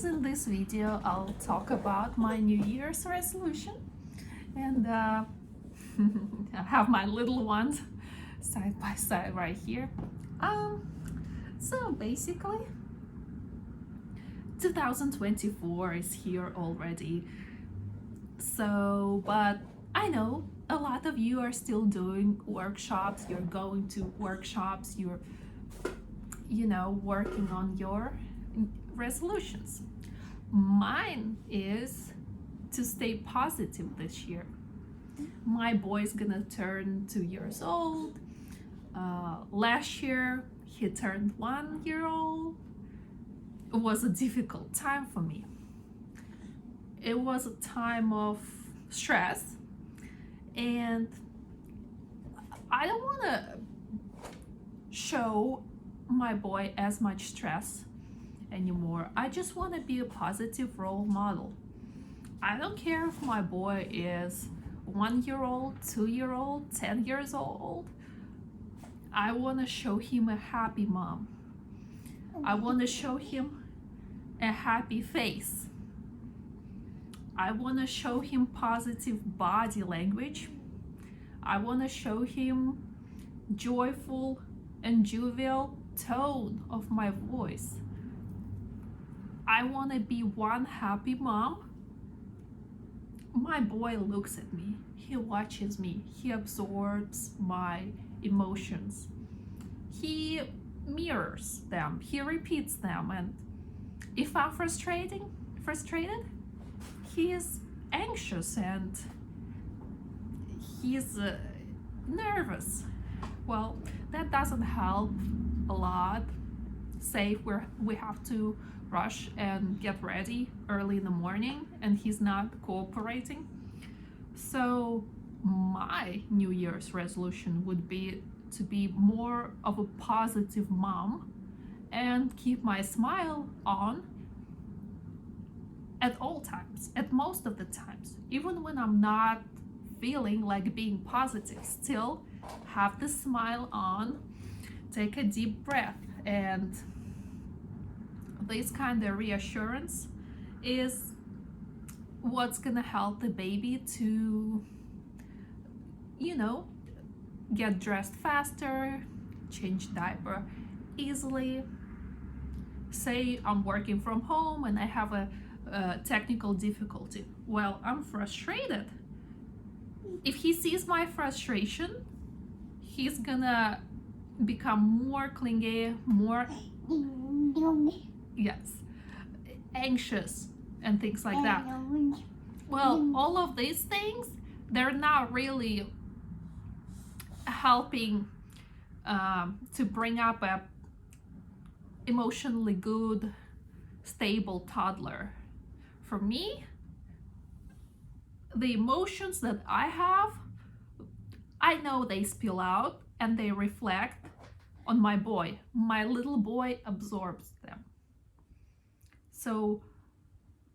guys, in this video I'll talk about my New Year's resolution, and I have my little ones side by side right here. So basically 2024 is here already, but I know a lot of you are still doing workshops, you're going to workshops, you're working on your resolutions. Mine is to stay positive this year. My boy's gonna turn 2 years old. Last year he turned 1 year old. It was a difficult time for me. It was a time of stress, and I don't want to show my boy as much stress anymore. I just want to be a positive role model. I don't care if my boy is 1 year old, 2 year old, 10 years old. I want to show him a happy mom. I want to show him a happy face. I want to show him positive body language. I want to show him joyful and jovial tone of my voice. I want to be one happy mom. My boy looks at me, he watches me, he absorbs my emotions, he mirrors them, he repeats them, and if I'm frustrated, he is anxious and he's nervous. Well, that doesn't help a lot. Say we have to rush and get ready early in the morning and he's not cooperating. So my New Year's resolution would be to be more of a positive mom and keep my smile on at all times, at most of the times. Even when I'm not feeling like being positive, still have the smile on, take a deep breath, and this kind of reassurance is what's gonna help the baby to, get dressed faster, change diaper easily. Say I'm working from home and I have a technical difficulty. Well, I'm frustrated. If he sees my frustration, he's gonna become more clingy, more anxious and things like that. Well, all of these things, they're not really helping to bring up a emotionally good, stable toddler. For me, the emotions that I have, I know they spill out and they reflect on my boy. My little boy absorbs them. So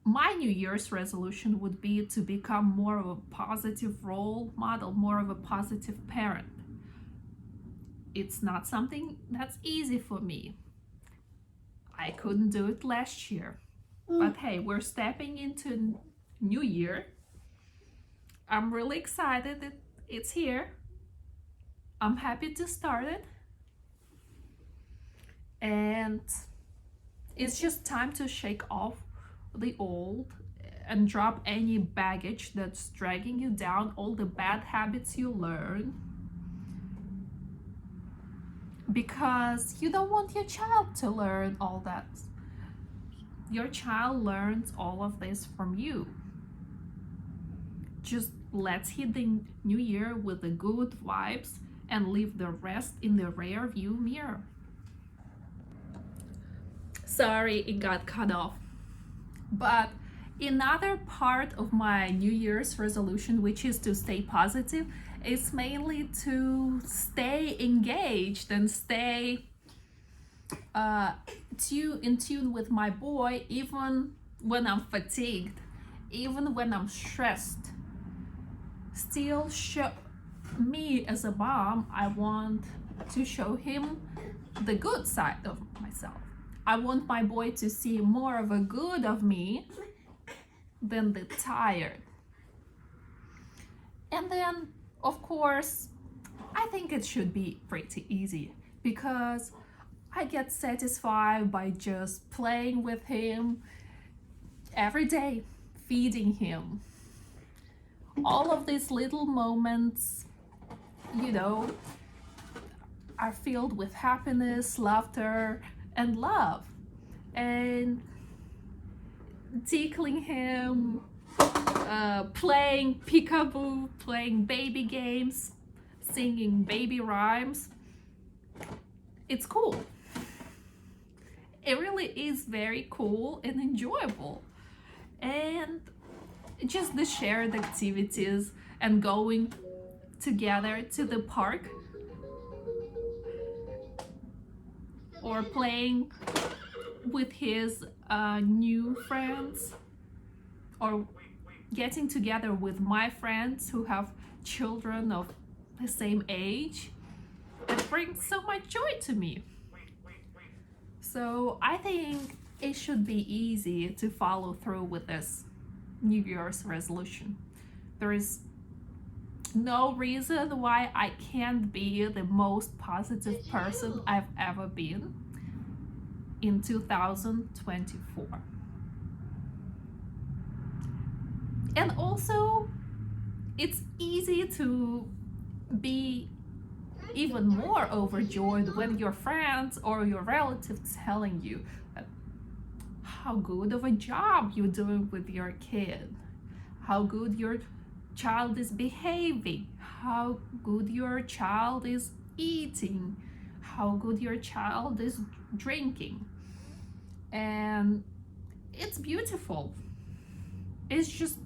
my New Year's resolution would be to become more of a positive role model, more of a positive parent. It's not something that's easy for me. I couldn't do it last year. But hey, we're stepping into New Year. I'm really excited that it's here. I'm happy to start it. And it's just time to shake off the old and drop any baggage that's dragging you down, all the bad habits you learn. Because you don't want your child to learn all that. Your child learns all of this from you. Just let's hit the new year with the good vibes and leave the rest in the rear view mirror. Sorry, it got cut off. But another part of my New Year's resolution, which is to stay positive, is mainly to stay engaged and stay in tune with my boy, even when I'm fatigued, even when I'm stressed. Still show me as a mom, I want to show him the good side of myself. I want my boy to see more of a good of me than the tired. And then, of course, I think it should be pretty easy because I get satisfied by just playing with him every day, feeding him. All of these little moments, you know, are filled with happiness, laughter, and love. And tickling him, playing peekaboo, playing baby games, singing baby rhymes. It's cool. It really is very cool and enjoyable. And just the shared activities and going together to the park or playing with his new friends or getting together with my friends who have children of the same age, it brings so much joy to me. So I think it should be easy to follow through with this New Year's resolution. There is no reason why I can't be the most positive person I've ever been in 2024. And also, it's easy to be even more overjoyed when your friends or your relatives telling you how good of a job you're doing with your kid, how good your child is behaving, how good your child is eating, how good your child is drinking. And it's beautiful. It's just,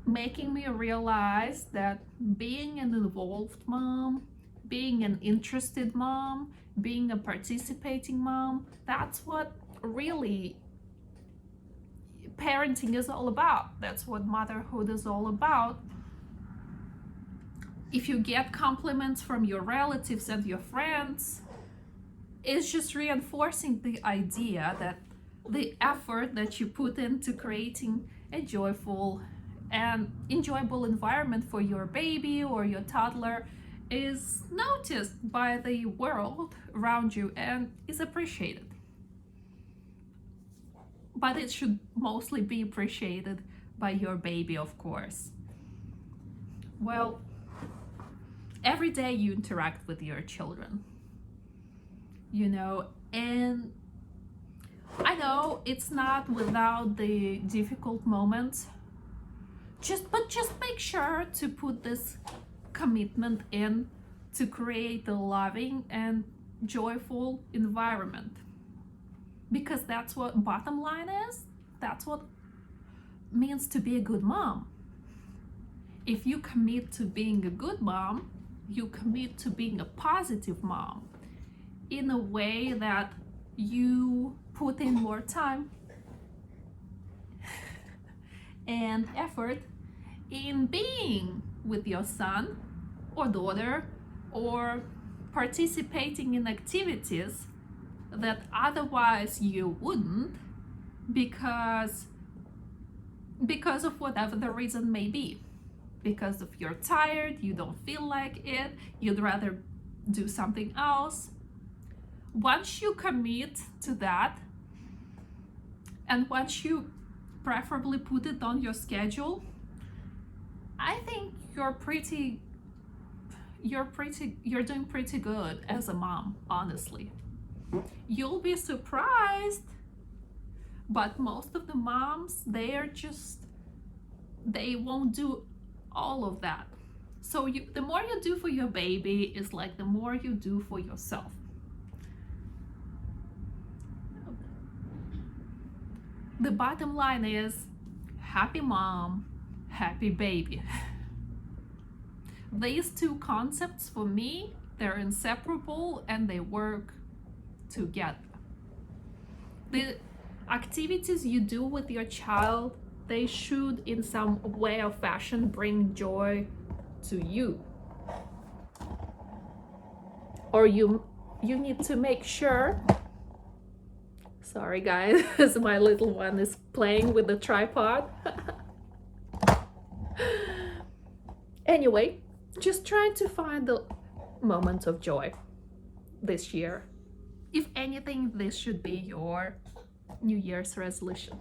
making me realize that being an involved mom, being an interested mom, being a participating mom, that's what really parenting is all about. That's what motherhood is all about. If you get compliments from your relatives and your friends, it's just reinforcing the idea that the effort that you put into creating a joyful and enjoyable environment for your baby or your toddler is noticed by the world around you and is appreciated. But it should mostly be appreciated by your baby, of course. Well, every day you interact with your children, and I know it's not without the difficult moments. Just make sure to put this commitment in to create a loving and joyful environment. Because that's what bottom line is. That's what means to be a good mom. If you commit to being a good mom, you commit to being a positive mom in a way that you put in more time and effort in being with your son or daughter or participating in activities that otherwise you wouldn't because of whatever the reason may be. Because if you're tired, you don't feel like it, you'd rather do something else. Once you commit to that, and once you preferably put it on your schedule, I think you're doing pretty good as a mom, honestly. You'll be surprised, but most of the moms, they won't do all of that. So the more you do for your baby is like the more you do for yourself. The bottom line is happy mom, happy baby. These two concepts for me, they're inseparable and they work together. The activities you do with your child, they should in some way or fashion bring joy to you. Or you need to make sure Sorry guys, my little one is playing with the tripod. Anyway, just trying to find the moments of joy this year. If anything, this should be your New Year's resolution.